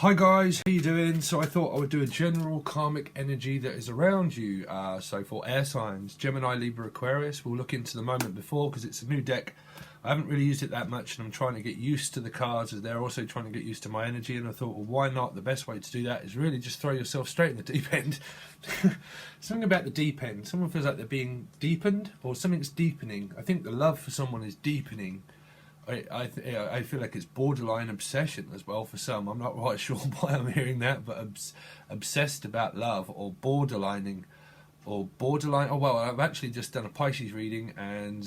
Hi guys, how you doing? So I thought I would do a general karmic energy that is around you. So for air signs, Gemini, Libra, Aquarius, we'll look into the moment before because it's a new deck. I haven't really used it that much and I'm trying to get used to the cards as they're also trying to get used to my energy, and I thought, well, why not? The best way to do that is really just throw yourself straight in the deep end. Something about the deep end. Someone feels like they're being deepened or something's deepening. I think the love for someone is deepening. I feel like it's borderline obsession as well for some. I'm not quite sure why I'm hearing that, but obsessed about love or borderline. Oh well, I've actually just done a Pisces reading and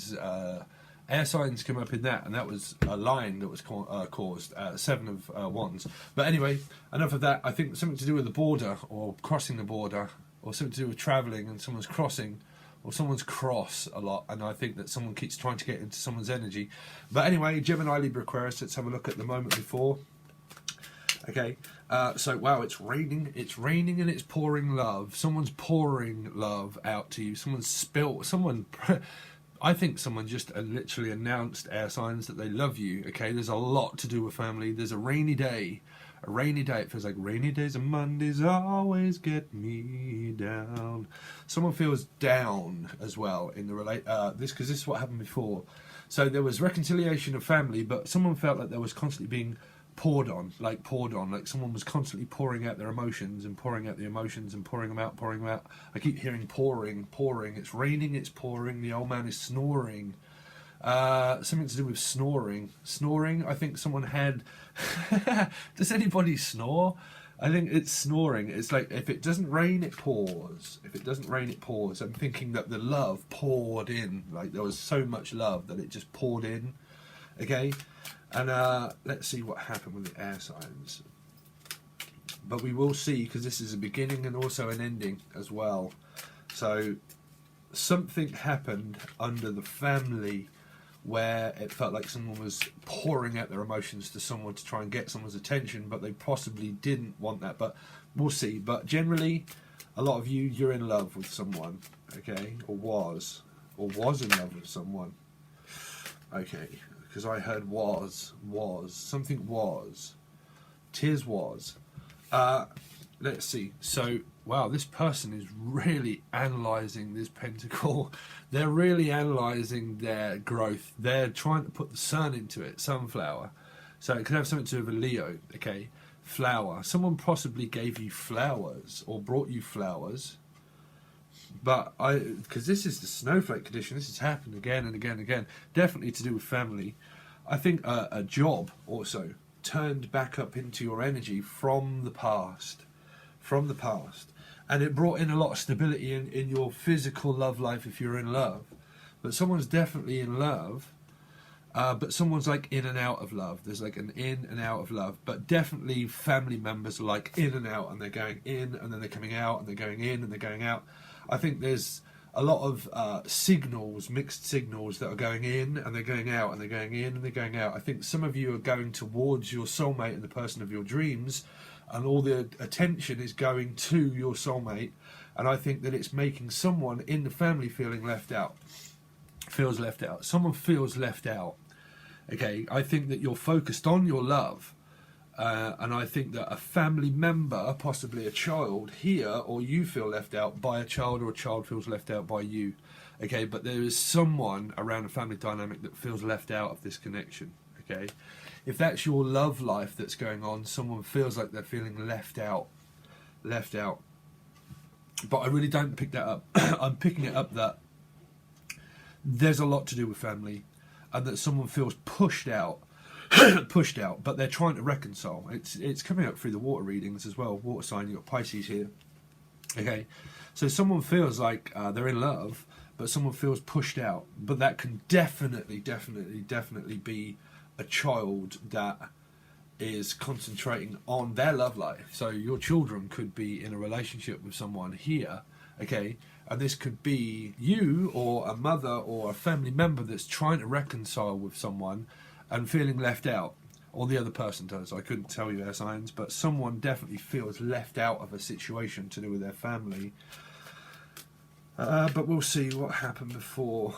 air signs come up in that, and that was a line that was caused, Seven of Wands. But anyway, enough of that. I think something to do with the border or crossing the border, or something to do with travelling and someone's crossing. Or someone's cross a lot, and I think that someone keeps trying to get into someone's energy. But anyway, Gemini, Libra, Aquarius, let's have a look at the moment before. Okay, so wow, it's raining and it's pouring love. Someone's pouring love out to you. I think someone just literally announced air signs that they love you. Okay, there's a lot to do with family. There's a rainy day. A rainy day, it feels like rainy days and Mondays always get me down. Someone feels down as well in the because this is what happened before. So there was reconciliation of family, but someone felt like there was constantly being poured on, like someone was constantly pouring out their emotions and pouring out the emotions and pouring them out. I keep hearing pouring. It's raining, it's pouring. The old man is snoring. Something to do with snoring. I think someone had. Does anybody snore? I think it's snoring. It's like if it doesn't rain, it pours. I'm thinking that the love poured in. Like there was so much love that it just poured in. Okay, and let's see what happened with the air signs. But we will see, because this is a beginning and also an ending as well. So something happened under the family where it felt like someone was pouring out their emotions to someone to try and get someone's attention, but they possibly didn't want that. But we'll see. But generally, a lot of you're in love with someone, okay, or was in love with someone, okay, because I heard something was, tears was. Let's see. So, wow, this person is really analysing this pentacle. They're really analysing their growth. They're trying to put the sun into it, sunflower. So it could have something to do with a Leo, okay? Flower. Someone possibly gave you flowers or brought you flowers. But because this is the snowflake condition, this has happened again and again and again. Definitely to do with family. I think a job also turned back up into your energy from the past. And it brought in a lot of stability in your physical love life if you're in love. But someone's definitely in love, but someone's like in and out of love. There's like an in and out of love. But definitely family members are like in and out, and they're going in and then they're coming out and they're going in and they're going out. I think there's a lot of signals, mixed signals that are going in and they're going out and they're going in and they're going out. I think some of you are going towards your soulmate and the person of your dreams, and all the attention is going to your soulmate, and I think that it's making someone in the family feeling left out. Someone feels left out. Okay, I think that you're focused on your love, and I think that a family member, possibly a child here, or you feel left out by a child, or a child feels left out by you. Okay, but there is someone around a family dynamic that feels left out of this connection. Okay, if that's your love life that's going on, someone feels like they're feeling left out. But I really don't pick that up. I'm picking it up that there's a lot to do with family, and that someone feels pushed out, but they're trying to reconcile. It's coming up through the water readings as well. Water sign, you've got Pisces here. Okay, so someone feels like they're in love, but someone feels pushed out. But that can definitely be a child that is concentrating on their love life. So your children could be in a relationship with someone here, okay, and this could be you or a mother or a family member that's trying to reconcile with someone and feeling left out, or the other person does. I couldn't tell you air signs, but someone definitely feels left out of a situation to do with their family. But we'll see what happened before.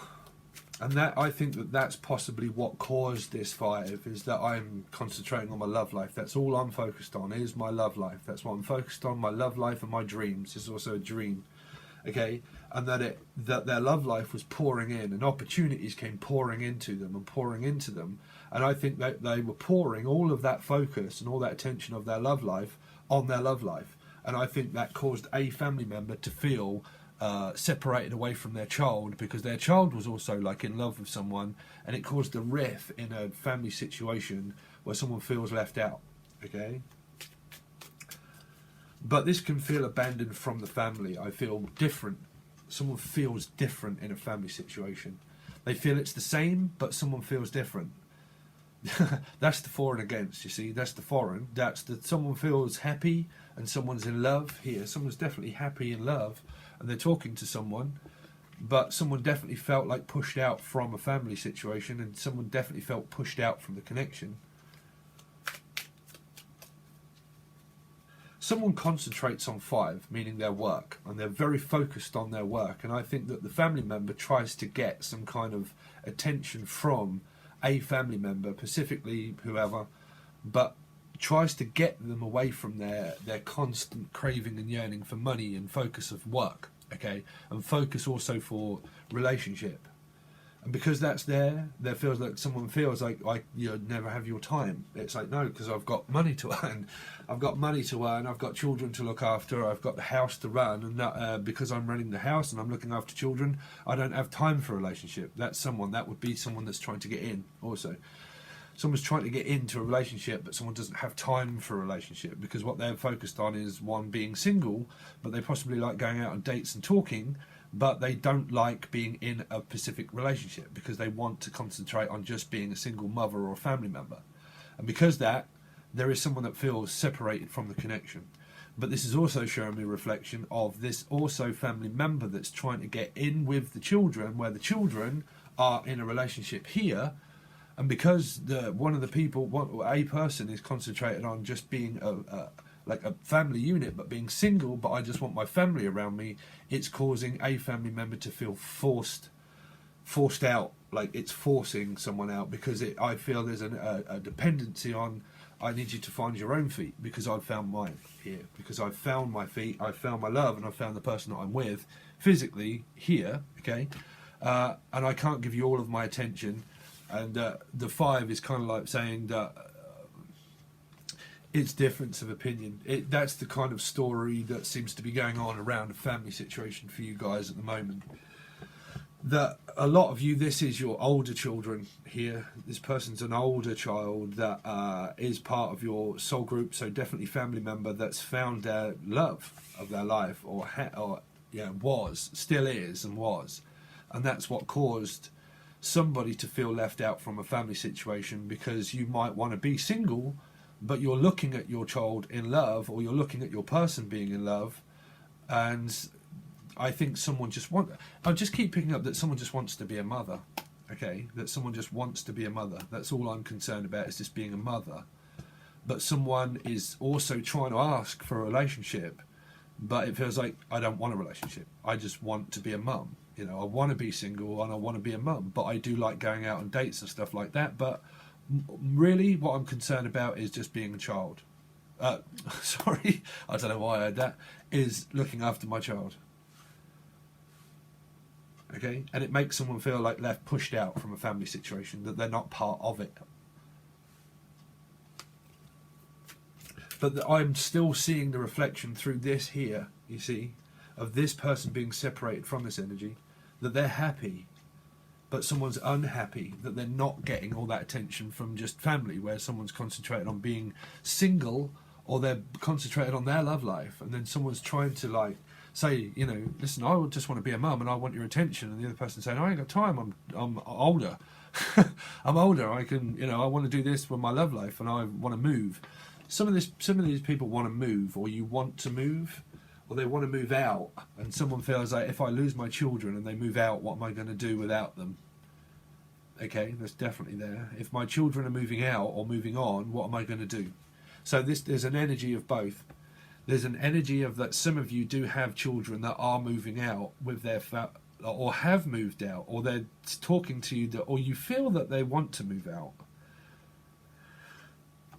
And that, I think that that's possibly what caused this 5, is that I'm concentrating on my love life. That's all I'm focused on, is my love life. That's what I'm focused on, my love life and my dreams. It's also a dream, okay? And that their love life was pouring in, and opportunities came pouring into them and pouring into them. And I think that they were pouring all of that focus and all that attention of their love life on their love life. And I think that caused a family member to feel separated away from their child, because their child was also like in love with someone, and it caused a rift in a family situation where someone feels left out, okay? But this can feel abandoned from the family. I feel different. Someone feels different in a family situation. They feel it's the same, but someone feels different. That's the for and against, you see. That's the foreign. That's that someone feels happy and someone's in love here. Someone's definitely happy in love and they're talking to someone, but someone definitely felt like pushed out from a family situation, and someone definitely felt pushed out from the connection. Someone concentrates on 5, meaning their work, and they're very focused on their work, and I think that the family member tries to get some kind of attention from a family member, specifically whoever, but tries to get them away from their constant craving and yearning for money and focus of work, okay, and focus also for relationship. And because that's there feels like someone feels like you never have your time. It's like, no, because I've got money to earn. I've got money to earn. I've got children to look after. I've got the house to run. And that, because I'm running the house and I'm looking after children, I don't have time for a relationship. That would be someone that's trying to get in also. Someone's trying to get into a relationship, but someone doesn't have time for a relationship, because what they're focused on is, one, being single, but they possibly like going out on dates and talking, but they don't like being in a specific relationship because they want to concentrate on just being a single mother or a family member. And because that, there is someone that feels separated from the connection. But this is also showing me a reflection of this also family member that's trying to get in with the children, where the children are in a relationship here, and because a person is concentrated on just being like a family unit, but being single, but I just want my family around me, it's causing a family member to feel forced out, like it's forcing someone out, because I feel there's a dependency on, I need you to find your own feet, because I've found mine here, because I've found my feet, I've found my love, and I've found the person that I'm with physically here, okay, and I can't give you all of my attention. And the 5 is kind of like saying that it's difference of opinion. That's the kind of story that seems to be going on around a family situation for you guys at the moment. That a lot of you, this is your older children here. This person's an older child that is part of your soul group, so definitely family member that's found their love of their life, still is and was. And that's what caused somebody to feel left out from a family situation, because you might want to be single, but you're looking at your child in love, or you're looking at your person being in love, and I think I just keep picking up that someone just wants to be a mother, okay, that someone just wants to be a mother. That's all I'm concerned about, is just being a mother. But someone is also trying to ask for a relationship, but it feels like, I don't want a relationship, I just want to be a mum. You know, I want to be single and I want to be a mum, but I do like going out on dates and stuff like that. But really, what I'm concerned about is just being a child. Sorry, I don't know why I had that. Is looking after my child. Okay, and it makes someone feel like they're pushed out from a family situation, that they're not part of it. But I'm still seeing the reflection through this here, you see, of this person being separated from this energy, that they're happy, but someone's unhappy, that they're not getting all that attention from just family, where someone's concentrated on being single, or they're concentrated on their love life, and then someone's trying to like say, you know, listen, I just want to be a mum and I want your attention, and the other person saying, I ain't got time, I'm older. I'm older, I can, I want to do this with my love life and I want to move. Some of these people want to move, or you want to move, or they want to move out, and someone feels like, if I lose my children and they move out, what am I going to do without them? Okay, that's definitely there. If my children are moving out or moving on, what am I going to do? So there's an energy of both. There's an energy of that some of you do have children that are moving out with their or have moved out, or they're talking to you, or you feel that they want to move out,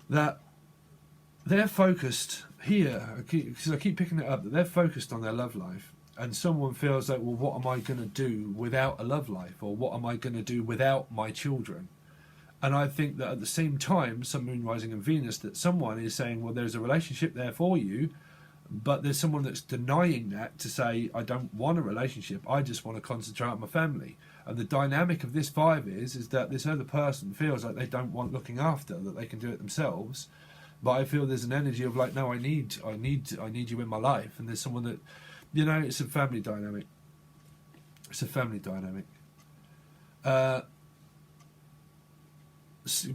that they're focused here, because I keep picking it up, that they're focused on their love life, and someone feels like, well, what am I going to do without a love life, or what am I going to do without my children? And I think that at the same time, Sun, Moon, Rising and Venus, that someone is saying, well, there's a relationship there for you, but there's someone that's denying that to say, I don't want a relationship, I just want to concentrate on my family. And the dynamic of this 5 is that this other person feels like they don't want looking after, that they can do it themselves. But I feel there's an energy of like, no, I need you in my life. And there's someone that, you know, it's a family dynamic. It's a family dynamic.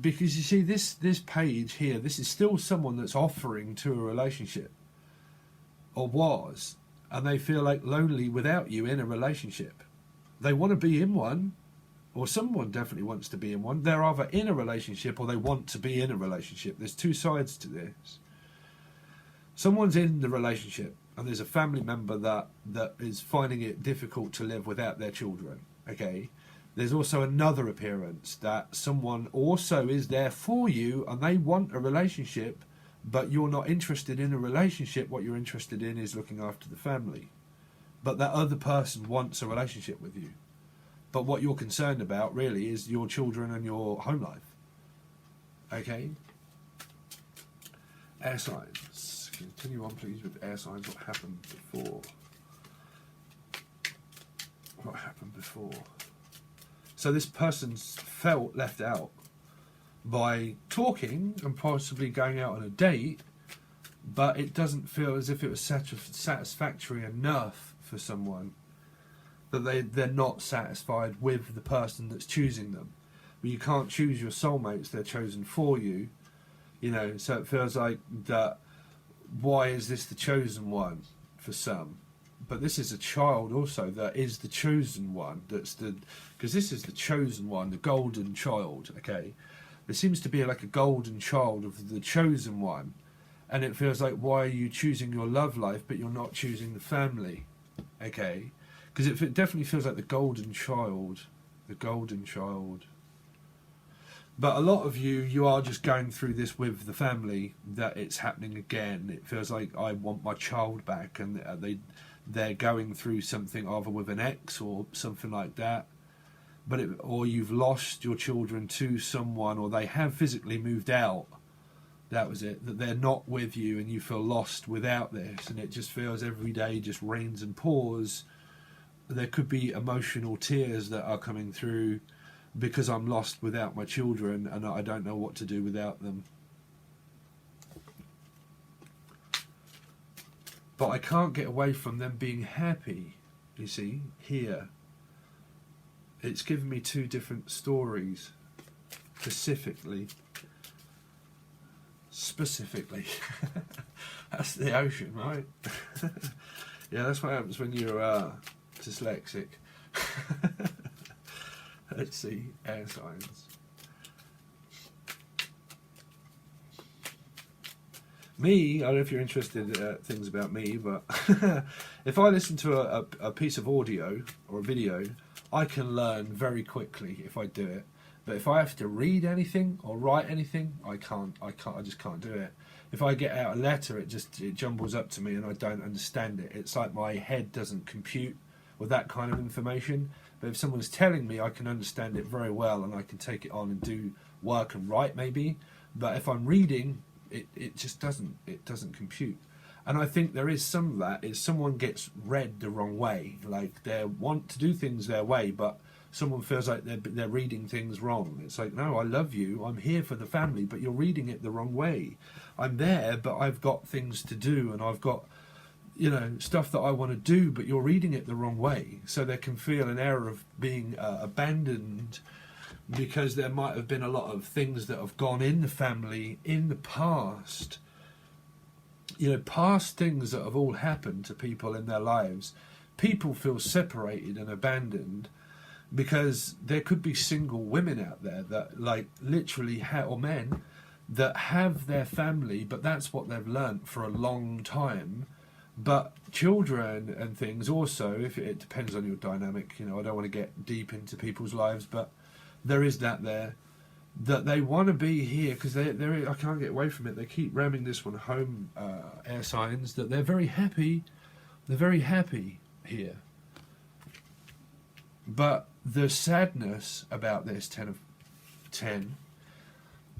Because you see, this page here, this is still someone that's offering to a relationship, or was, and they feel like lonely without you in a relationship. They want to be in one, or someone definitely wants to be in one. They're either in a relationship or they want to be in a relationship. There's 2 sides to this. Someone's in the relationship, and there's a family member that is finding it difficult to live without their children. Okay. There's also another appearance that someone also is there for you, and they want a relationship, but you're not interested in a relationship. What you're interested in is looking after the family. But that other person wants a relationship with you. But what you're concerned about really is your children and your home life. Okay? Air signs. Continue on, please, with air signs. What happened before? What happened before? So this person's felt left out by talking and possibly going out on a date, but it doesn't feel as if it was satisfactory enough for someone, that they're not satisfied with the person that's choosing them. But you can't choose your soulmates, they're chosen for you, you know. So it feels like that, why is this the chosen one for some? But this is a child also that is the chosen one. Because this is the chosen one, the golden child. Okay, there seems to be like a golden child of the chosen one, and it feels like, why are you choosing your love life but you're not choosing the family? Okay, because it definitely feels like the golden child, the golden child. But a lot of you are just going through this with the family, that it's happening again. It feels like, I want my child back, and they're going through something either with an ex or something like that. Or you've lost your children to someone, or they have physically moved out. That was it, that they're not with you and you feel lost without this, and it just feels every day just rains and pours. There could be emotional tears that are coming through because I'm lost without my children and I don't know what to do without them. But I can't get away from them being happy, you see, here. It's given me 2 different stories, specifically. That's the ocean, right? Yeah, that's what happens when you're dyslexic. Let's see, air signs. Me, I don't know if you're interested in things about me, but if I listen to a piece of audio or a video, I can learn very quickly if I do it. But if I have to read anything or write anything, I just can't do it. If I get out a letter, it jumbles up to me and I don't understand it. It's like my head doesn't compute with that kind of information. But if someone's telling me, I can understand it very well and I can take it on and do work and write maybe. But if I'm reading, it just doesn't compute. And I think there is some of that, is someone gets read the wrong way. Like, they want to do things their way, but someone feels like they're reading things wrong. It's like, no, I love you, I'm here for the family, but you're reading it the wrong way. I'm there, but I've got things to do, and I've got, you know, stuff that I want to do, but you're reading it the wrong way. So they can feel an error of being abandoned, because there might have been a lot of things that have gone in the family in the past. You know, past things that have all happened to people in their lives. People feel separated and abandoned because there could be single women out there that, like, literally or men that have their family, but that's what they've learnt for a long time. But children and things also, if it depends on your dynamic, you know, I don't want to get deep into people's lives, but there is that there, that they want to be here because they're I can't get away from it. They keep ramming this one home, air signs, that they're very happy here. But the sadness about this 10 of 10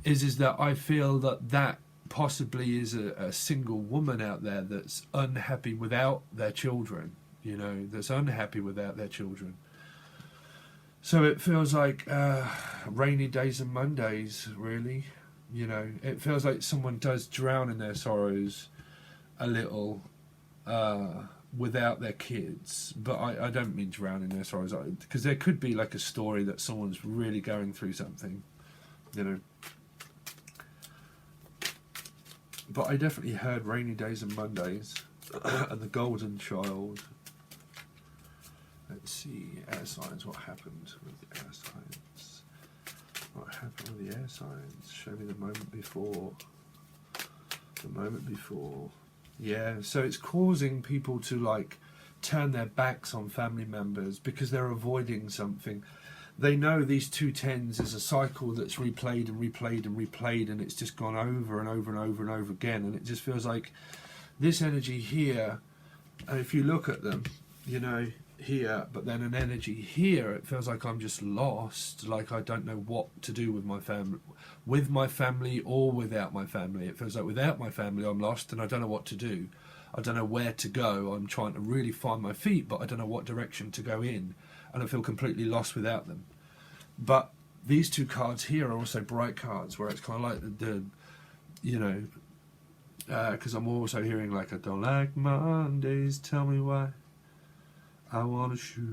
is that I feel that possibly is a single woman out there that's unhappy without their children, you know, that's unhappy without their children. So it feels like rainy days and Mondays, really. You know, it feels like someone does drown in their sorrows a little without their kids. But I don't mean drown in their sorrows, because there could be like a story that someone's really going through something, you know. But I definitely heard rainy days and Mondays and the golden child. Let's see, air signs, what happened with the air signs? What happened with the air signs? Show me the moment before. The moment before. Yeah, so it's causing people to like turn their backs on family members because they're avoiding something. They know these 2 10s is a cycle that's replayed and replayed and replayed, and it's just gone over and over and over and over again, and it just feels like this energy here, and if you look at them, you know, here, but then an energy here, it feels like I'm just lost, like I don't know what to do with my family or without my family. It feels like without my family I'm lost and I don't know what to do. I don't know where to go. I'm trying to really find my feet, but I don't know what direction to go in, and I feel completely lost without them. But these 2 cards here are also bright cards, where it's kind of like the you know, because I'm also hearing like, I don't like Mondays, tell me why. I want to shoot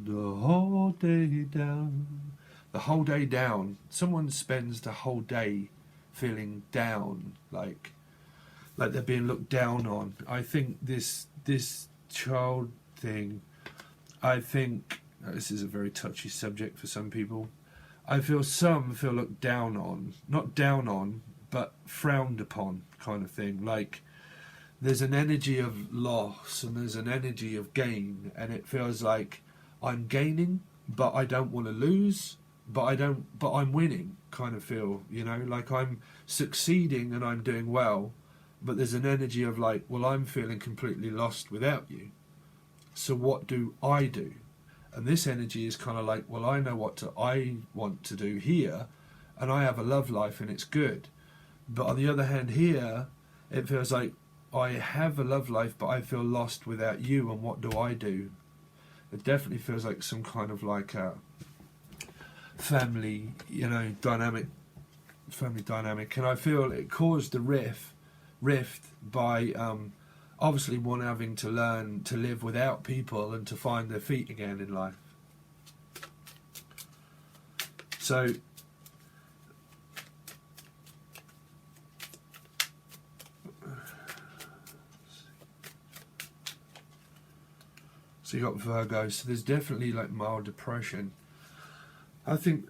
the whole day down. The whole day down. Someone spends the whole day feeling down, like they're being looked down on. I think this child thing, I think this is a very touchy subject for some people. I feel some feel looked down on, not down on, but frowned upon kind of thing. Like there's an energy of loss and there's an energy of gain, and it feels like I'm gaining, but I don't want to lose, but I'm winning kind of feel, you know, like I'm succeeding and I'm doing well, but there's an energy of like, well, I'm feeling completely lost without you. So what do I do? And this energy is kind of like, well, I know what I want to do here, and I have a love life and it's good. But on the other hand here, it feels like I have a love life, but I feel lost without you, and what do I do? It definitely feels like some kind of like a family, you know, family dynamic. And I feel it caused the rift by obviously one having to learn to live without people and to find their feet again in life. So you got Virgo, so there's definitely like mild depression. I think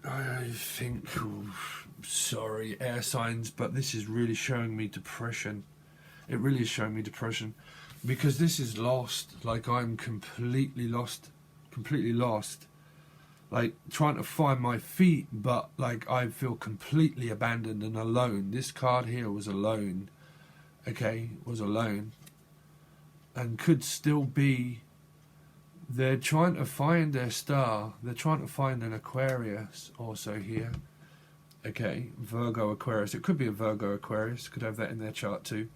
sorry, air signs, but this is really showing me depression. It really is showing me depression, because this is lost. Like I'm completely lost, like trying to find my feet, but like I feel completely abandoned and alone. This card here was alone, okay, was alone, and could still be. They're trying to find their star. They're trying to find an Aquarius also here. Okay, Virgo Aquarius. It could be a Virgo Aquarius. Could have that in their chart too.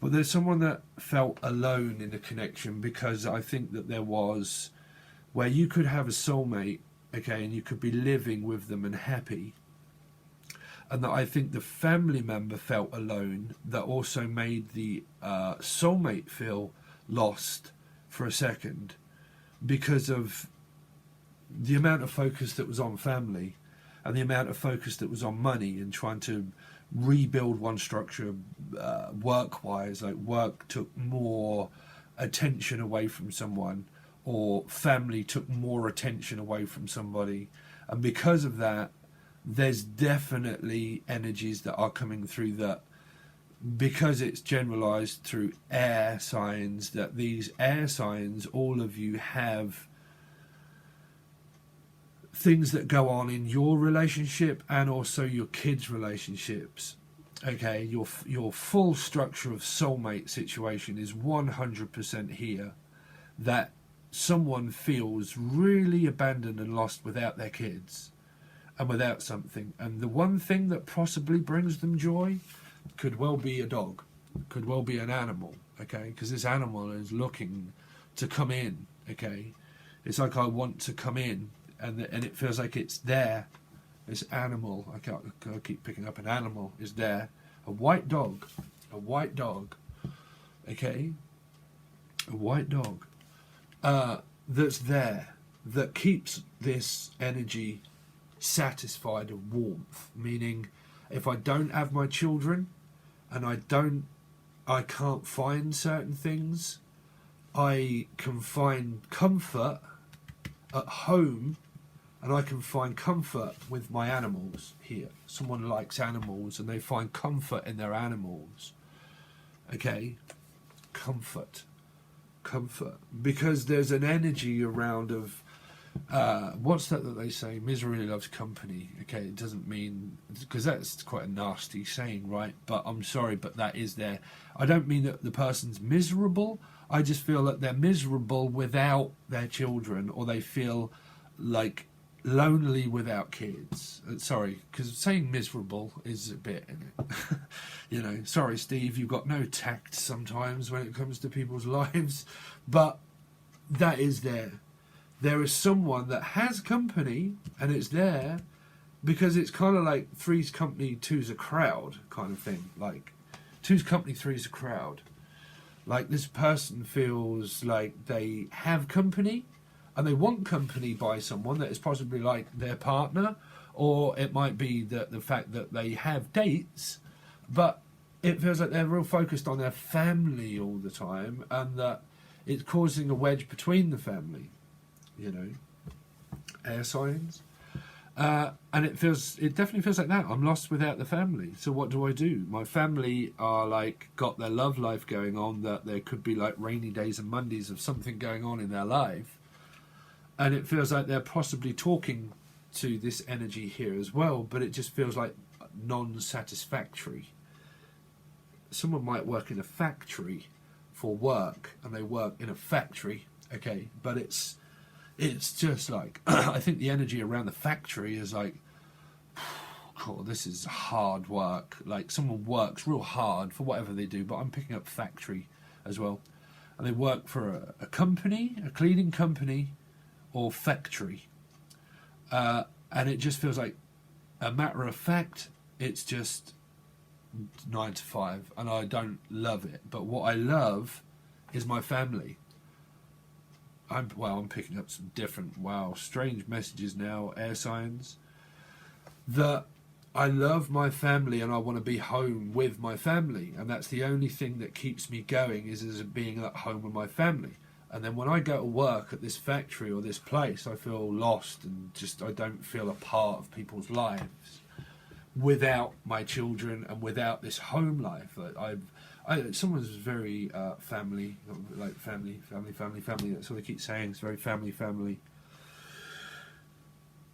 But there's someone that felt alone in a connection, because I think that there was, where you could have a soulmate, okay, and you could be living with them and happy. And that I think the family member felt alone, that also made the soulmate feel lost for a second, because of the amount of focus that was on family and the amount of focus that was on money and trying to rebuild one structure work-wise. Like work took more attention away from someone, or family took more attention away from somebody, and because of that there's definitely energies that are coming through that because it's generalized through air signs, that these air signs, all of you have things that go on in your relationship and also your kids' relationships. Okay, your full structure of soulmate situation is 100% here, that someone feels really abandoned and lost without their kids and without something. And the one thing that possibly brings them joy could well be a dog, could well be an animal, okay? Because this animal is looking to come in, okay? It's like, I want to come in, and it feels like it's there. This animal, I keep picking up an animal, is there. A white dog, okay? A white dog that's there, that keeps this energy satisfied and warmth, meaning if I don't have my children and I can't find certain things, I can find comfort at home, and I can find comfort with my animals here. Someone likes animals and they find comfort in their animals. Okay? Comfort. Because there's an energy around of, what's that they say? Misery loves company. Okay, it doesn't mean, because that's quite a nasty saying, right? But I'm sorry, but that is there. I don't mean that the person's miserable. I just feel that they're miserable without their children, or they feel like lonely without kids. Sorry, because saying miserable is a bit, you know, sorry Steve, you've got no tact sometimes when it comes to people's lives, but that is there. There is someone that has company, and it's there because it's kind of like three's company, two's a crowd kind of thing. Like two's company, three's a crowd. Like this person feels like they have company, and they want company by someone that is possibly like their partner, or it might be that the fact that they have dates, but it feels like they're real focused on their family all the time, and that it's causing a wedge between the family, you know, air signs. And it definitely feels like that. I'm lost without the family. So what do I do? My family are like got their love life going on, that there could be like rainy days and Mondays of something going on in their life. And it feels like they're possibly talking to this energy here as well, but it just feels like non-satisfactory. Someone might work in a factory for work, and they work in a factory, okay, but it's just like, I think the energy around the factory is like, cool, this is hard work. Like someone works real hard for whatever they do, but I'm picking up factory as well. And they work for a company, a cleaning company, or factory, and it just feels like, a matter of fact, it's just 9 to 5, and I don't love it. But what I love is my family. I'm picking up some different, strange messages now, air signs, that I love my family and I want to be home with my family, and that's the only thing that keeps me going is being at home with my family. And then when I go to work at this factory or this place, I feel lost and just I don't feel a part of people's lives without my children and without this home life. Someone's very family, like family. That's what they keep saying. It's very family.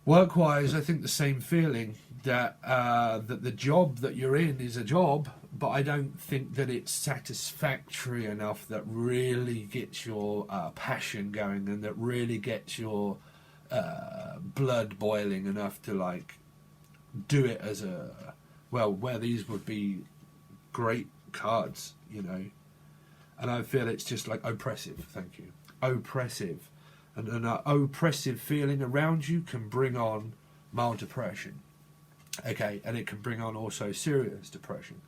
Work-wise, I think the same feeling that that the job that you're in is a job, but I don't think that it's satisfactory enough that really gets your passion going and that really gets your blood boiling enough to like do it as where these would be great cards, you know. And I feel it's just like oppressive. Thank you. Oppressive. And an oppressive feeling around you can bring on mild depression. Okay, and it can bring on also serious depression.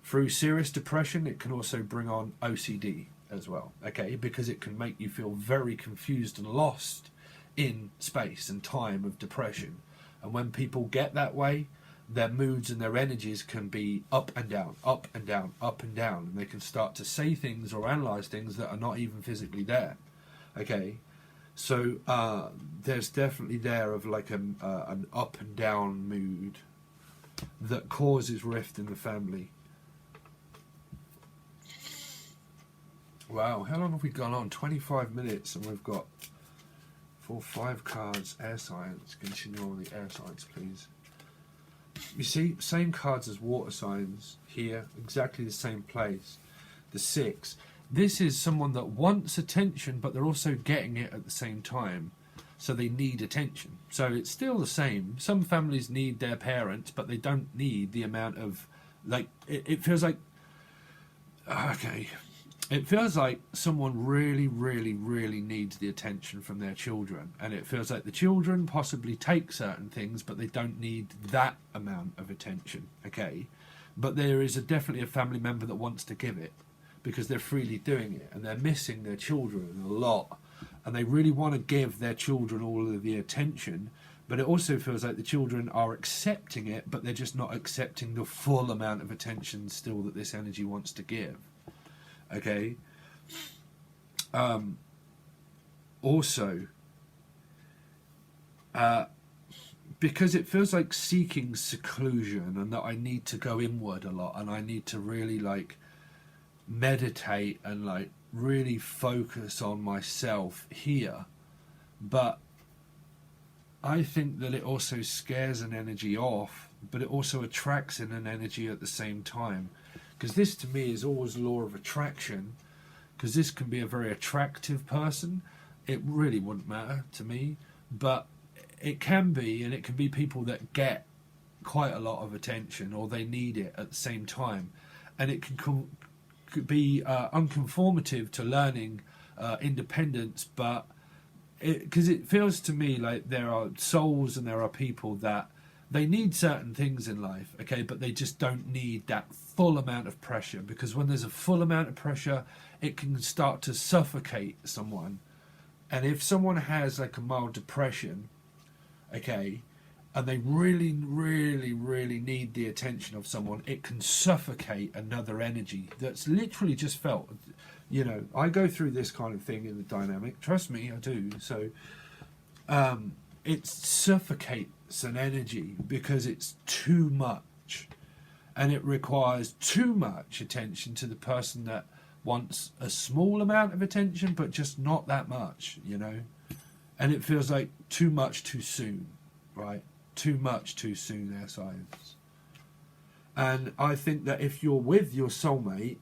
Through serious depression, it can also bring on OCD as well. Okay, because it can make you feel very confused and lost in space and time of depression. And when people get that way, their moods and their energies can be up and down, up and down, up and down. And they can start to say things or analyse things that are not even physically there. Okay. So there's definitely there of like an up and down mood that causes rift in the family. Wow, how long have we gone on? 25 minutes, and we've got 5 cards. Air signs. Continue on with the air signs, please. You see, same cards as water signs here, exactly the same place. The 6. This is someone that wants attention, but they're also getting it at the same time. So they need attention. So it's still the same. Some families need their parents, but they don't need the amount of, like, it feels like, okay, it feels like someone really, really, really needs the attention from their children. And it feels like the children possibly take certain things, but they don't need that amount of attention, okay? But there is definitely a family member that wants to give it because they're freely doing it, and they're missing their children a lot. And they really want to give their children all of the attention, but it also feels like the children are accepting it, but they're just not accepting the full amount of attention still that this energy wants to give. Okay. Also, because it feels like seeking seclusion, and that I need to go inward a lot, and I need to really like meditate and like really focus on myself here. But I think that it also scares an energy off, but it also attracts in an energy at the same time. Because this to me is always law of attraction, because this can be a very attractive person. It really wouldn't matter to me, but it can be, and it can be people that get quite a lot of attention, or they need it at the same time. And it can could be unconformative to learning independence, but because it feels to me like there are souls and there are people that they need certain things in life, okay, but they just don't need that full amount of pressure, because when there's a full amount of pressure, it can start to suffocate someone. And if someone has like a mild depression, okay, and they really, really, really need the attention of someone, it can suffocate another energy that's literally just felt. You know, I go through this kind of thing in the dynamic. Trust me, I do. So it suffocates an energy because it's too much. And it requires too much attention to the person that wants a small amount of attention, but just not that much, you know. And it feels like too much too soon, right? Too much too soon, their signs. And I think that if you're with your soulmate,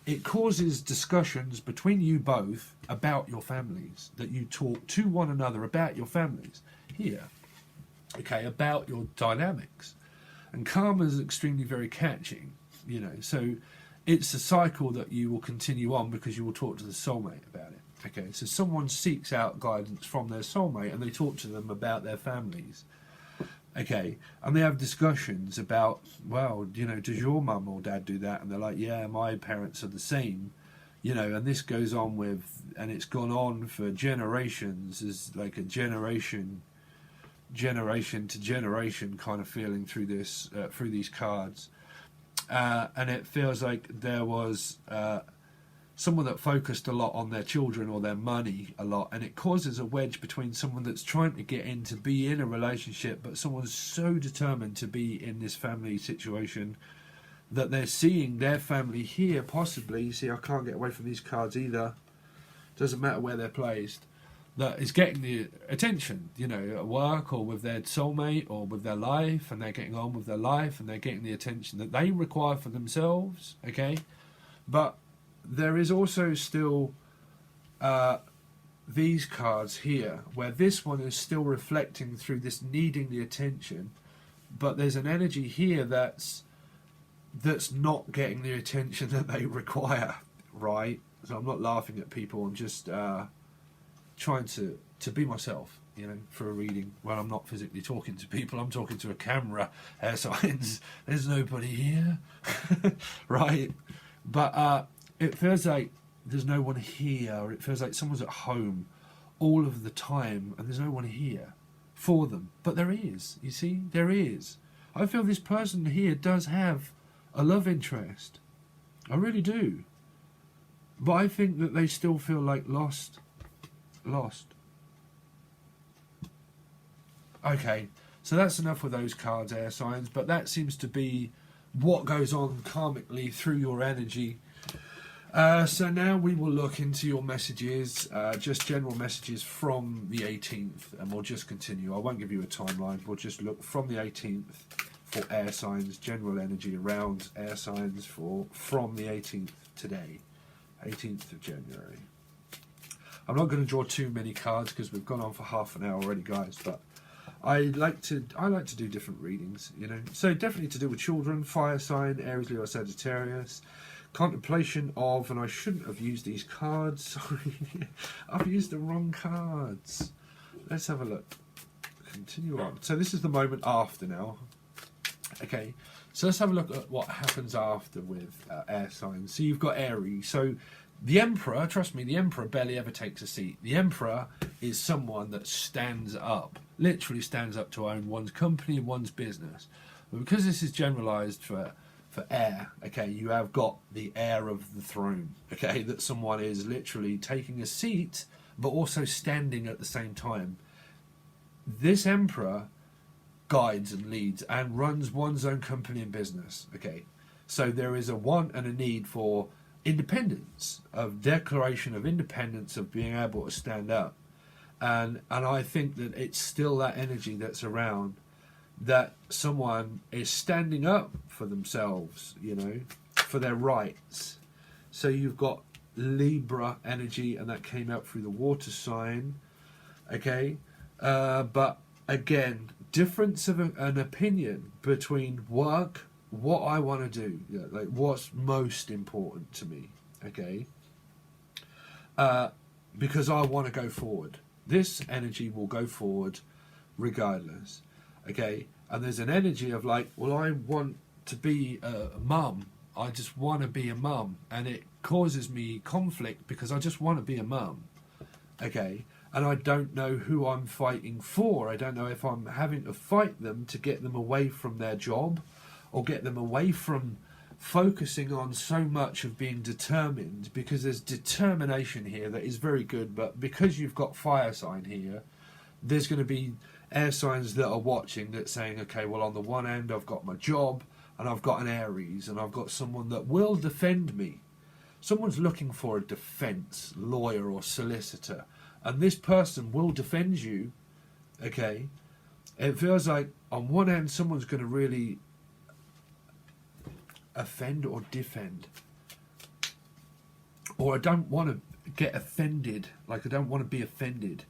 it causes discussions between you both about your families, that you talk to one another about your families here, okay, about your dynamics. And karma is extremely very catching, you know, so it's a cycle that you will continue on because you will talk to the soulmate about it. Okay, so someone seeks out guidance from their soulmate and they talk to them about their families. Okay, and they have discussions about, well, you know, does your mum or dad do that? And they're like, yeah, my parents are the same, you know, and this goes on with, and it's gone on for generations, as like a generation to generation kind of feeling through this, through these cards. And it feels like there was someone that focused a lot on their children or their money a lot, and it causes a wedge between someone that's trying to get in to be in a relationship, but someone's so determined to be in this family situation that they're seeing their family here possibly. You see, I can't get away from these cards either. Doesn't matter where they're placed. That is getting the attention, you know, at work or with their soulmate or with their life, and they're getting on with their life and they're getting the attention that they require for themselves, okay? But there is also still these cards here, where this one is still reflecting through this needing the attention, but there's an energy here that's not getting the attention that they require, right? So I'm not laughing at people, I'm just trying to be myself, you know, for a reading. Well, I'm not physically talking to people, I'm talking to a camera, air signs. There's nobody here, right? But it feels like there's no one here, or it feels like someone's at home all of the time and there's no one here for them. But there is, you see, there is. I feel this person here does have a love interest. I really do. But I think that they still feel like lost. Okay, so that's enough with those cards, air signs, but that seems to be what goes on karmically through your energy. So now we will look into your messages, just general messages from the 18th, and we'll just continue. I won't give you a timeline. We'll just look from the 18th for air signs, general energy around air signs from the 18th today, 18th of January. I'm not going to draw too many cards because we've gone on for half an hour already, guys, but I like to do different readings, you know. So definitely to do with children, fire sign, Aries, Leo, Sagittarius. Contemplation of, and I shouldn't have used these cards, sorry. I've used the wrong cards. Let's have a look. Continue on. So this is the moment after now. Okay, so let's have a look at what happens after with air signs. So you've got Aries. So the Emperor, trust me, the Emperor barely ever takes a seat. The Emperor is someone that stands up, literally stands up to own one's company and one's business. But because this is generalized for air, okay, you have got the heir of the throne, okay, that someone is literally taking a seat but also standing at the same time. This Emperor guides and leads and runs one's own company and business, okay. So there is a want and a need for independence, of declaration of independence, of being able to stand up, and I think that it's still that energy that's around, that someone is standing up for themselves, you know, for their rights. So you've got Libra energy, and that came out through the water sign, okay. But again, difference of an opinion between work, what I want to do, you know, like what's most important to me, okay, because I want to go forward. This energy will go forward regardless, okay. And there's an energy of like, well, I want to be a mum, I just want to be a mum, and it causes me conflict because I just want to be a mum, okay. And I don't know who I'm fighting for. I don't know if I'm having to fight them to get them away from their job, or get them away from focusing on so much of being determined, because there's determination here that is very good, but because you've got fire sign here, there's going to be air signs that are watching that saying, okay, well, on the one end I've got my job, and I've got an Aries, and I've got someone that will defend me. Someone's looking for a defense lawyer or solicitor, and this person will defend you, okay. It feels like on one end someone's going to really offend or defend, or I don't want to get offended, like I don't want to be offended,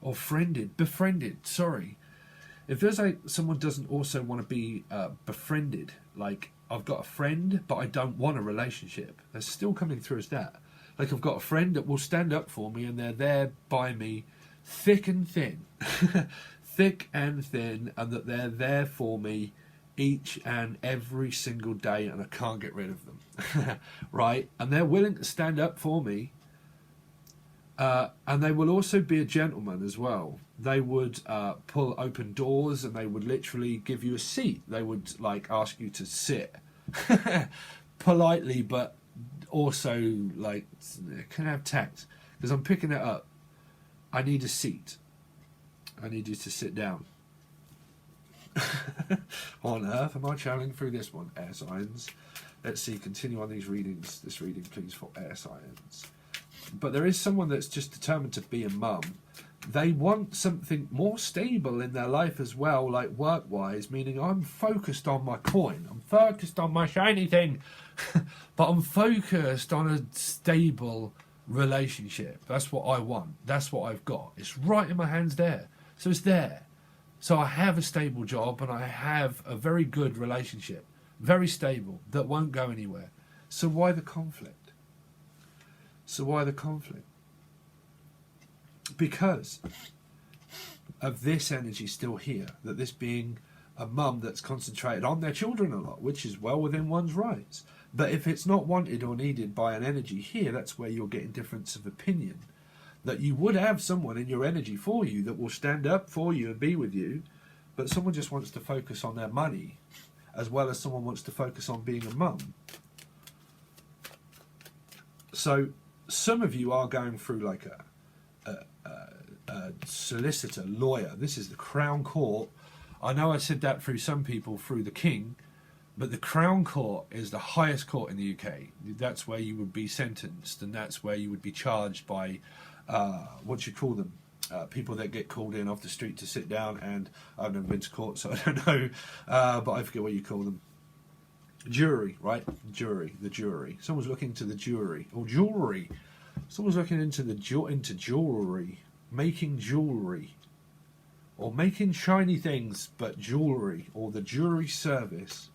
or befriended, sorry. It feels like someone doesn't also want to be befriended, like I've got a friend but I don't want a relationship. That's still coming through as that. Like I've got a friend that will stand up for me, and they're there by me thick and thin thick and thin, and that they're there for me each and every single day, and I can't get rid of them. Right? And they're willing to stand up for me, and they will also be a gentleman as well. They would pull open doors, and they would literally give you a seat. They would like ask you to sit politely, but also like, can I have tact? Because I'm picking it up. I need a seat. I need you to sit down. On earth am I channeling through this one? Air signs. Let's see, continue on these readings. This reading, please, for air signs. But there is someone that's just determined to be a mum. They want something more stable in their life as well, like work-wise, meaning I'm focused on my coin. I'm focused on my shiny thing. But I'm focused on a stable relationship. That's what I want. That's what I've got. It's right in my hands there. So it's there. So I have a stable job, and I have a very good relationship. Very stable. That won't go anywhere. So why the conflict? So why the conflict? Because of this energy still here. That this being a mum that's concentrated on their children a lot, which is well within one's rights. But if it's not wanted or needed by an energy here, that's where you're getting difference of opinion. That you would have someone in your energy for you that will stand up for you and be with you, but someone just wants to focus on their money, as well as someone wants to focus on being a mum. So some of you are going through like a solicitor, lawyer. This is the Crown Court. I know I said that through some people, through the King, But the Crown Court is the highest court in the UK. That's where you would be sentenced, and that's where you would be charged by, what do you call them? People that get called in off the street to sit down, and I've never been to court, so I don't know, but I forget what you call them. Jury, right? Jury, the jury. Someone's looking to the jury, or jewellery. Someone's looking into into jewellery, making jewellery, or making shiny things, but jewellery, or the jury service.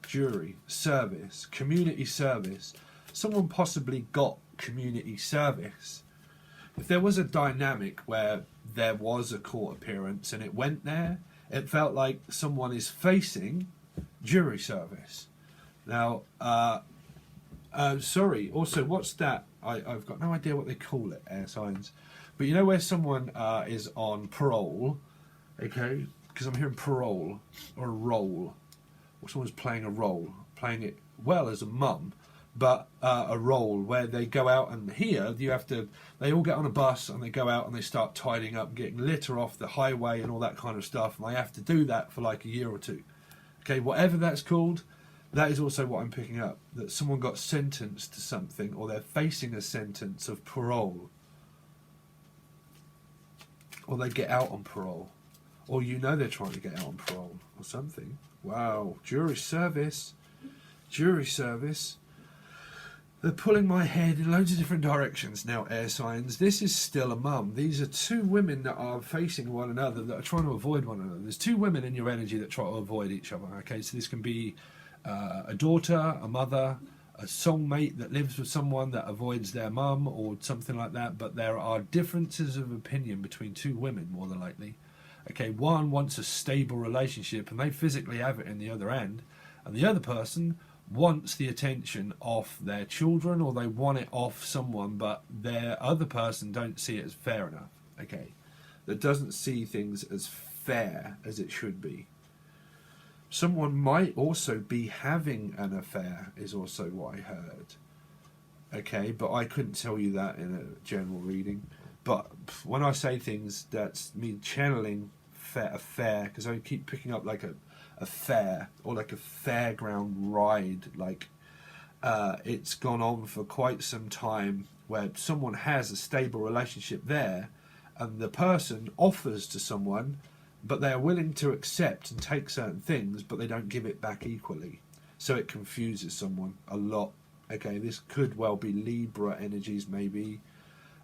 Jury service, community service. Someone possibly got community service. If there was a dynamic where there was a court appearance and it went there, it felt like someone is facing jury service. Now, sorry, also, what's that? I've got no idea what they call it, air signs. But you know where someone is on parole, okay? Because I'm hearing parole, or a role. Or someone's playing a role, playing it well as a mum, but a role where they go out, and here you have to, they all get on a bus and they go out and they start tidying up, getting litter off the highway and all that kind of stuff, and they have to do that for like a year or two. Okay, whatever that's called, that is also what I'm picking up, that someone got sentenced to something, or they're facing a sentence of parole, or they get out on parole, or you know they're trying to get out on parole or something. Wow, jury service, jury service. They're pulling my head in loads of different directions now, air signs. This is still a mum. These are two women that are facing one another, that are trying to avoid one another. There's two women in your energy that try to avoid each other, okay? So this can be a daughter, a mother, a soulmate that lives with someone that avoids their mum or something like that, but there are differences of opinion between two women, more than likely. Okay, one wants a stable relationship and they physically have it in the other end, and the other person wants the attention of their children, or they want it off someone, but their other person don't see it as fair enough, okay? That doesn't see things as fair as it should be. Someone might also be having an affair, is also what I heard. Okay, but I couldn't tell you that in a general reading. But when I say things, that's me channeling affair, because I keep picking up like a fair, or like a fairground ride, like it's gone on for quite some time, where someone has a stable relationship there, and the person offers to someone, but they are willing to accept and take certain things, but they don't give it back equally. So it confuses someone a lot. Okay, this could well be Libra energies maybe.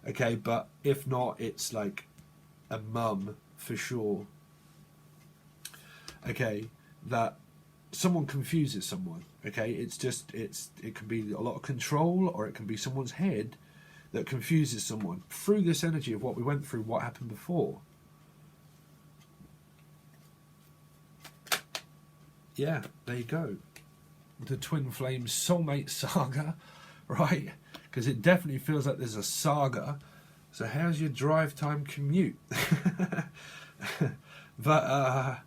Okay, but if not, it's like a mum for sure. Okay, that someone confuses someone. Okay, it's just, it can be a lot of control, or it can be someone's head that confuses someone through this energy of what we went through, what happened before. Yeah, there you go. The Twin Flames soulmate saga, right? Because it definitely feels like there's a saga. So how's your drive time commute? But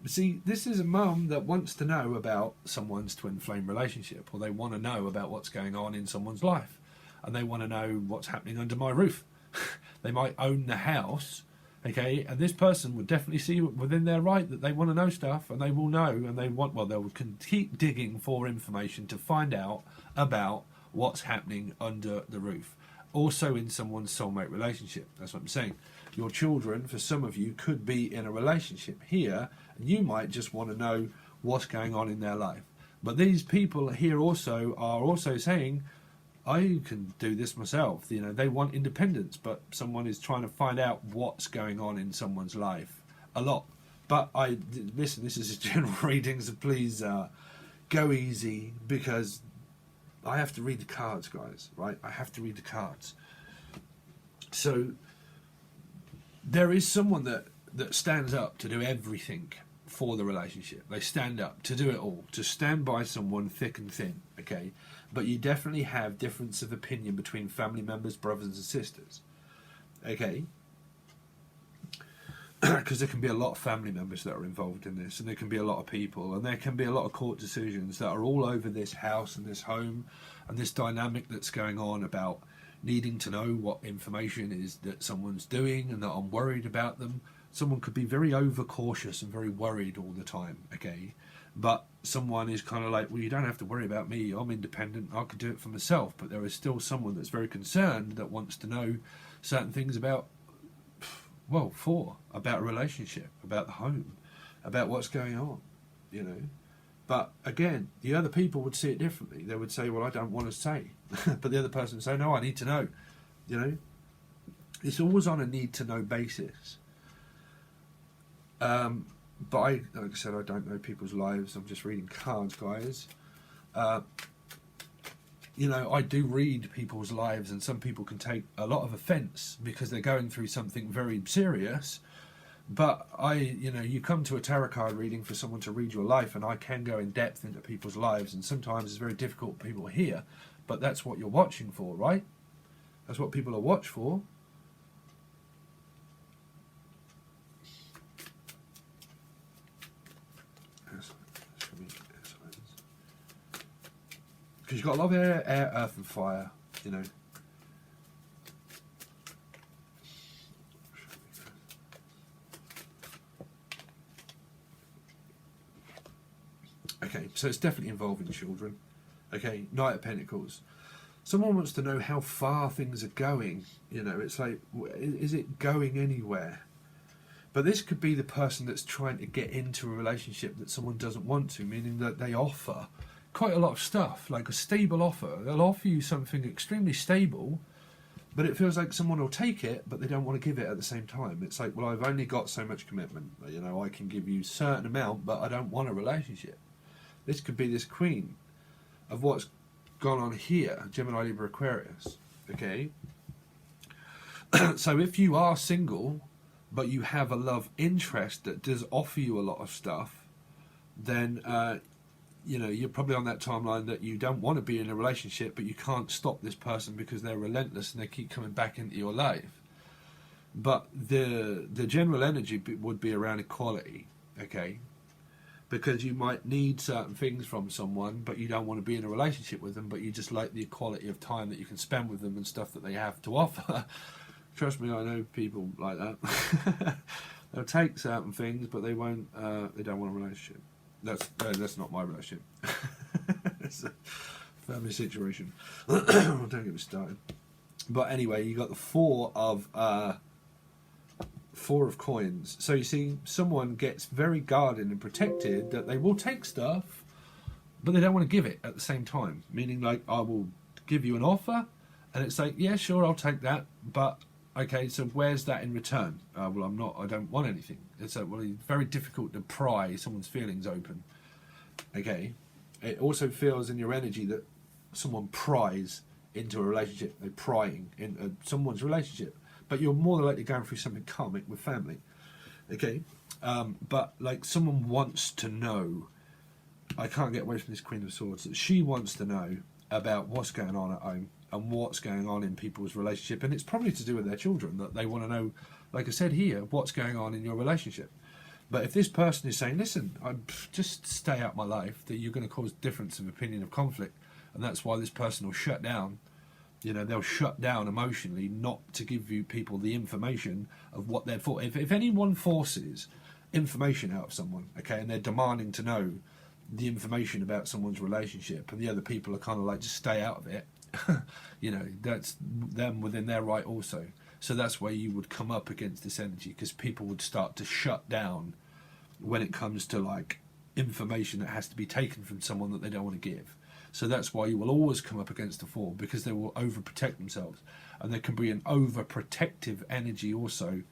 see, this is a mum that wants to know about someone's twin flame relationship, or they want to know about what's going on in someone's life, and they want to know what's happening under my roof. They might own the house, okay, and this person would definitely see within their right that they want to know stuff, and they will know, and they want, well, they'll keep digging for information to find out about what's happening under the roof. Also in someone's soulmate relationship. That's what I'm saying. Your children, for some of you, could be in a relationship here, and you might just want to know what's going on in their life. But these people here also are also saying, I can do this myself. You know, they want independence, but someone is trying to find out what's going on in someone's life a lot. But listen, this is a general reading, so please go easy, because I have to read the cards, guys, right? I have to read the cards. So there is someone that stands up to do everything for the relationship. They stand up to do it all, to stand by someone thick and thin, okay? But you definitely have difference of opinion between family members, brothers and sisters, okay? Because there can be a lot of family members that are involved in this, and there can be a lot of people, and there can be a lot of court decisions that are all over this house and this home, and this dynamic that's going on about needing to know what information is that someone's doing, and that I'm worried about them. someone could be very overcautious and very worried all the time, okay? But someone is kind of like, well, you don't have to worry about me. I'm independent. I could do it for myself. But there is still someone that's very concerned that wants to know certain things about, well, about a relationship, about the home, about what's going on, you know. But again, the other people would see it differently. They would say, well, I don't want to say. But the other person would say, no, I need to know, you know. It's always on a need-to-know basis. But like I said, I don't know people's lives. I'm just reading cards, guys. You know, I do read people's lives, and some people can take a lot of offence because they're going through something very serious. But you know, you come to a tarot card reading for someone to read your life, and I can go in depth into people's lives, and sometimes it's very difficult for people to hear. But that's what you're watching for, right? That's what people are watched for. Because you've got a lot of air, earth and fire, you know. Okay, so it's definitely involving children. Okay, Knight of Pentacles. Someone wants to know how far things are going. You know, it's like, is it going anywhere? But this could be the person that's trying to get into a relationship that someone doesn't want to, meaning that they offer quite a lot of stuff, like a stable offer. They'll offer you something extremely stable, but it feels like someone will take it, but they don't want to give it at the same time. It's like, well, I've only got so much commitment. You know, I can give you a certain amount, but I don't want a relationship. This could be this Queen of what's gone on here, Gemini, Libra, Aquarius. Okay? So if you are single, but you have a love interest that does offer you a lot of stuff, then you know, you're probably on that timeline that you don't want to be in a relationship, but you can't stop this person because they're relentless and they keep coming back into your life. But the general energy would be around equality, okay? Because you might need certain things from someone, but you don't want to be in a relationship with them, but you just like the equality of time that you can spend with them and stuff that they have to offer. Trust me, I know people like that. They'll take certain things, but they won't. They don't want a relationship. That's not my relationship. It's a family situation. Don't get me started. But anyway, you got the four of coins. So you see, someone gets very guarded and protected that they will take stuff, but they don't want to give it at the same time. Meaning, like, I will give you an offer, and it's like, yeah, sure, I'll take that, but okay, so where's that in return? Well, I don't want anything. It's like, well, it's very difficult to pry someone's feelings open. Okay, it also feels in your energy that someone pries into a relationship. They're prying into someone's relationship, but you're more than likely going through something karmic with family. Okay, but like someone wants to know. I can't get away from this Queen of Swords. That she wants to know about what's going on at home and what's going on in people's relationship, and it's probably to do with their children, that they want to know, like I said here, what's going on in your relationship. But if this person is saying, listen, just stay out my life, that you're going to cause difference of opinion, of conflict, and that's why this person will shut down. You know, they'll shut down emotionally, not to give you people the information of what they're for. If anyone forces information out of someone, okay, and they're demanding to know the information about someone's relationship, and the other people are kind of like, just stay out of it, you know, that's them within their right also. So that's where you would come up against this energy, because people would start to shut down when it comes to like information that has to be taken from someone that they don't want to give. So that's why you will always come up against the four, because they will overprotect themselves, and there can be an overprotective energy also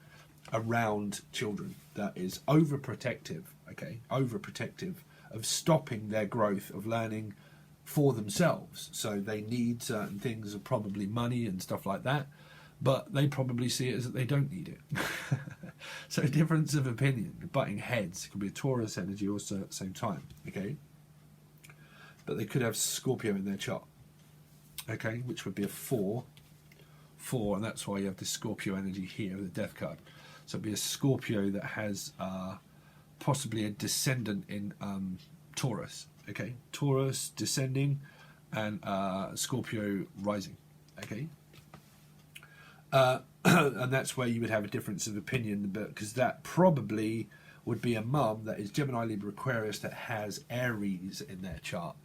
around children that is overprotective, okay, overprotective of stopping their growth of learning for themselves. So they need certain things, of probably money and stuff like that, but they probably see it as that they don't need it. So difference of opinion, butting heads. It could be a Taurus energy also at the same time, okay? But they could have Scorpio in their chart, okay, which would be a 4, and that's why you have the Scorpio energy here, the Death card. So it'd be a Scorpio that has possibly a descendant in Taurus, okay? Taurus descending and Scorpio rising, okay? And that's where you would have a difference of opinion, because that probably would be a mum that is Gemini, Libra, Aquarius, that has Aries in their chart.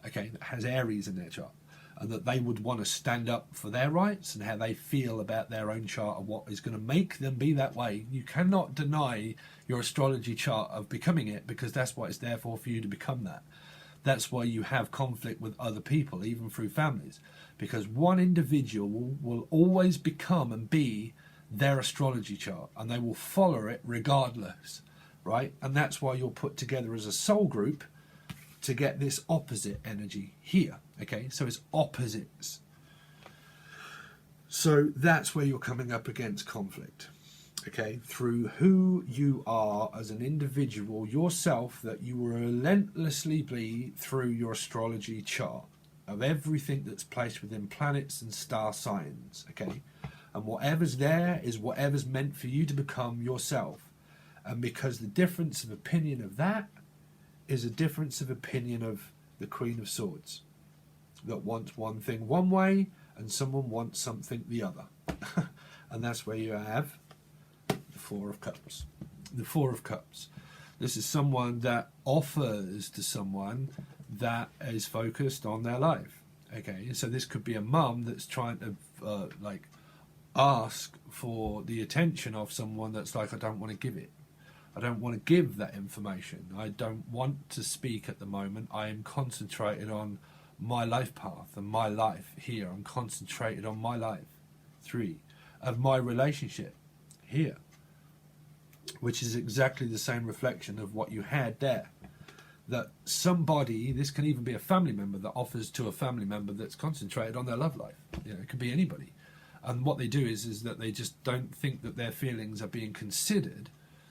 Okay, that has Aries in their chart. And that they would want to stand up for their rights and how they feel about their own chart and what is going to make them be that way. You cannot deny your astrology chart of becoming it, because that's what it's there for you to become that. That's why you have conflict with other people, even through families, because one individual will always become and be their astrology chart, and they will follow it regardless, right? And that's why you're put together as a soul group to get this opposite energy here. Okay, so it's opposites. So that's where you're coming up against conflict, okay, through who you are as an individual yourself, that you will relentlessly be through your astrology chart of everything that's placed within planets and star signs, okay? And whatever's there is whatever's meant for you to become yourself. And because the difference of opinion of that is a difference of opinion of the Queen of Swords, that wants one thing one way and someone wants something the other. And that's where you have the Four of Cups. The Four of Cups. This is someone that offers to someone that is focused on their life. Okay, so this could be a mum that's trying to ask for the attention of someone that's like, I don't want to give it. I don't want to give that information. I don't want to speak at the moment. I am concentrated on my life path and my life here. I'm concentrated on my life. 3 of my relationship here, which is exactly the same reflection of what you had there. That somebody, this can even be a family member, that offers to a family member that's concentrated on their love life. You know, it could be anybody. And what they do is that they just don't think that their feelings are being considered,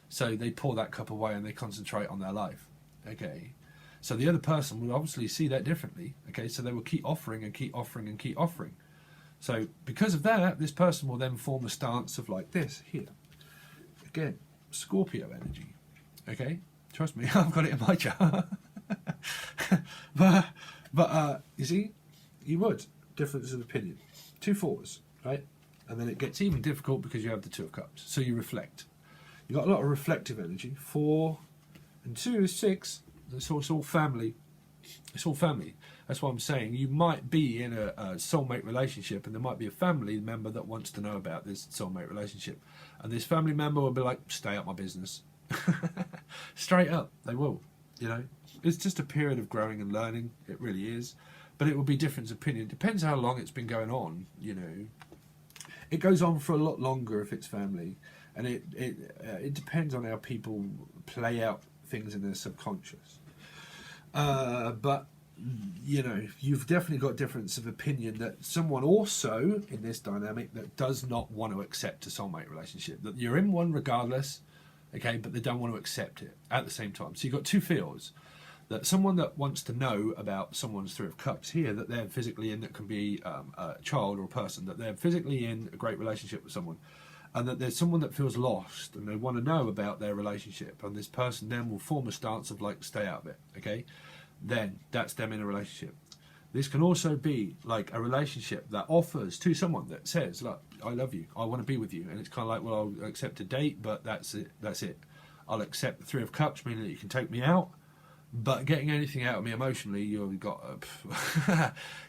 so they pour that cup away and they concentrate on their life. Okay, so the other person would obviously see that differently. Okay, so they will keep offering and keep offering and keep offering. So because of that, this person will then form a stance of like this here. Again, Scorpio energy. Okay, trust me, I've got it in my chart. but you see, you would. Difference of opinion. 2 fours, right? And then it gets even difficult because you have the 2 of Cups. So you reflect. You've got a lot of reflective energy. 4 and 2 is 6. It's all family. It's all family. That's what I'm saying. You might be in a soulmate relationship, and there might be a family member that wants to know about this soulmate relationship. And this family member will be like, stay out my business. Straight up, they will. You know, it's just a period of growing and learning. It really is. But it will be different opinion. It depends how long it's been going on, you know. It goes on for a lot longer if it's family. And it depends on how people play out things in their subconscious. But, you know, you've definitely got difference of opinion that someone also in this dynamic that does not want to accept a soulmate relationship. That you're in one regardless, okay, but they don't want to accept it at the same time. So you've got 2 feels. That someone that wants to know about someone's 3 of Cups here, that they're physically in, that can be a child or a person, that they're physically in a great relationship with someone, and that there's someone that feels lost and they want to know about their relationship, and this person then will form a stance of like, stay out of it, okay? Then that's them in a relationship. This can also be like a relationship that offers to someone that says, look, I love you, I want to be with you, and it's kind of like, well, I'll accept a date, but that's it. I'll accept the 3 of Cups, meaning that you can take me out, but getting anything out of me emotionally, you've got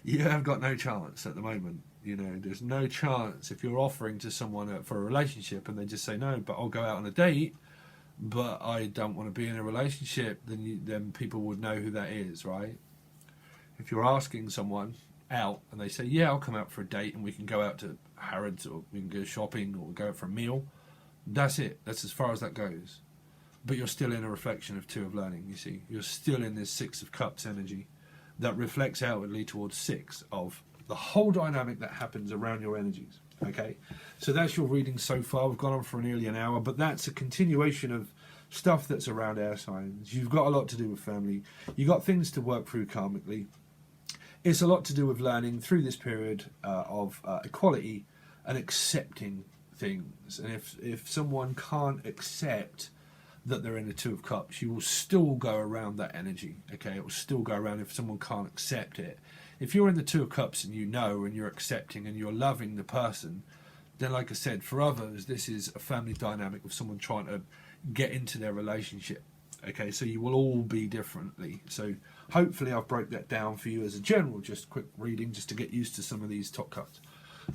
you have got no chance at the moment. You know, there's no chance if you're offering to someone for a relationship and they just say no, but I'll go out on a date, but I don't want to be in a relationship. Then people would know who that is, right? If you're asking someone out and they say, yeah, I'll come out for a date and we can go out to Harrods or we can go shopping or go out for a meal, that's it. That's as far as that goes. But you're still in a reflection of 2 of learning, you see. You're still in this 6 of Cups energy that reflects outwardly towards 6 of the whole dynamic that happens around your energies, okay? So that's your reading so far. We've gone on for nearly an hour, but that's a continuation of stuff that's around air signs. You've got a lot to do with family. You've got things to work through karmically. It's a lot to do with learning through this period of equality and accepting things. And if someone can't accept that they're in the 2 of Cups, you will still go around that energy, okay? It will still go around if someone can't accept it. If you're in the 2 of Cups and you know and you're accepting and you're loving the person, Then, like I said, for others, this is a family dynamic of someone trying to get into their relationship. Okay, so you will all be differently. So hopefully I've broke that down for you as a general, just quick reading, just to get used to some of these top cuts.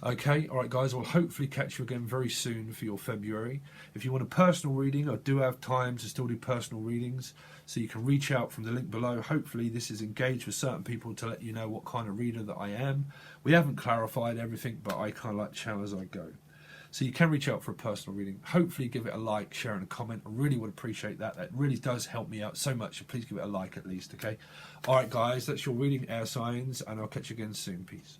Okay, all right, guys, I'll hopefully catch you again very soon for your February. If you want a personal reading, I do have time to still do personal readings, so you can reach out from the link below. Hopefully this is engaged with certain people to let you know what kind of reader that I am. We haven't clarified everything, but I kind of like to channel as I go. So you can reach out for a personal reading. Hopefully give it a like, share, and a comment. I really would appreciate that. That really does help me out so much, so please give it a like at least, okay? All right, guys, that's your reading, air signs, and I'll catch you again soon. Peace.